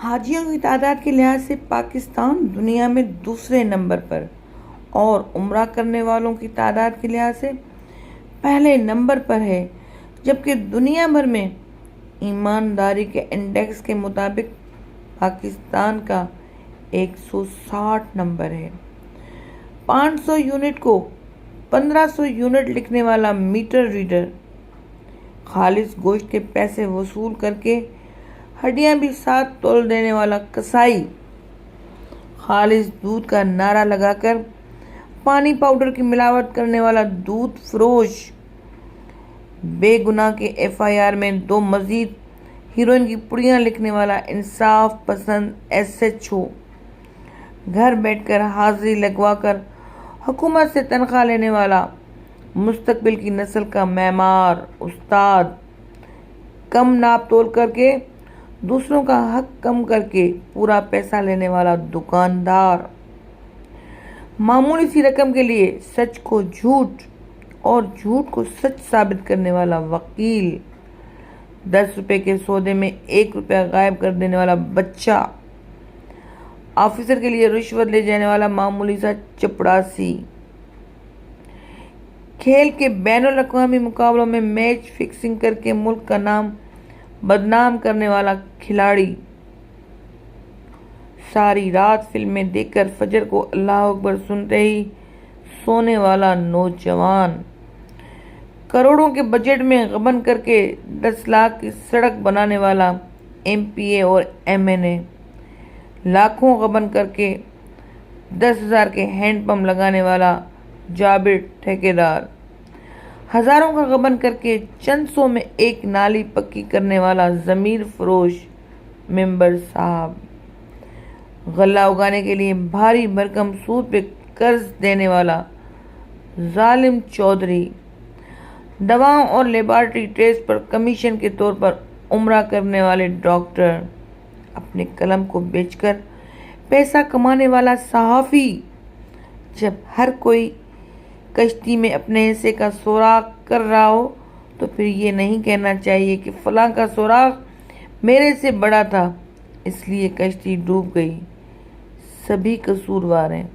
حاجیوں کی تعداد کے لحاظ سے پاکستان دنیا میں دوسرے نمبر پر اور عمرہ کرنے والوں کی تعداد کے لحاظ سے پہلے نمبر پر ہے، جبکہ دنیا بھر میں ایمانداری کے انڈیکس کے مطابق پاکستان کا 160 نمبر ہے۔ 500 یونٹ کو 1500 یونٹ لکھنے والا میٹر ریڈر، خالص گوشت کے پیسے وصول کر کے ہڈیاں بھی ساتھ تول دینے والا کسائی، خالص دودھ کا نعرہ لگا کر پانی پاؤڈر کی ملاوٹ کرنے والا دودھ فروش، بے گناہ کے FIR میں 2 مزید ہیروئن کی پڑیاں لکھنے والا انصاف پسند SHO، گھر بیٹھ کر حاضری لگوا کر حکومت سے تنخواہ لینے والا مستقبل کی نسل کا معمار استاد، کم ناپ تول کر کے دوسروں کا حق کم کر کے پورا پیسہ لینے والا دکاندار، معمولی سی رقم کے لیے سچ کو جھوٹ اور جھوٹ کو سچ ثابت کرنے والا وکیل، 10 روپے کے سودے میں 1 روپیہ غائب کر دینے والا بچہ، آفیسر کے لیے رشوت لے جانے والا معمولی سا چپڑاسی، کھیل کے بین الاقوامی مقابلوں میں میچ فکسنگ کر کے ملک کا نام بدنام کرنے والا کھلاڑی، ساری رات فلمیں دیکھ کر فجر کو اللہ اکبر سنتے ہی سونے والا نوجوان، کروڑوں کے بجٹ میں غبن کر کے 10 لاکھ کی سڑک بنانے والا MPA اور MNA، لاکھوں غبن کر کے 10,000 کے ہینڈ پمپ لگانے والا جابر ٹھیکیدار، ہزاروں کا غبن کر کے چند سو میں ایک نالی پکی کرنے والا ضمیر فروش ممبر صاحب، غلہ اگانے کے لیے بھاری بھرکم سود پہ قرض دینے والا ظالم چودھری، دواؤں اور لیبارٹری ٹیسٹ پر کمیشن کے طور پر عمرہ کرنے والے ڈاکٹر، اپنے قلم کو بیچ کر پیسہ کمانے والا صحافی، جب ہر کوئی کشتی میں اپنے حصے کا سوراخ کر رہا ہو تو پھر یہ نہیں کہنا چاہیے کہ فلاں کا سوراخ میرے سے بڑا تھا اس لیے کشتی ڈوب گئی، سبھی قصوروار ہیں۔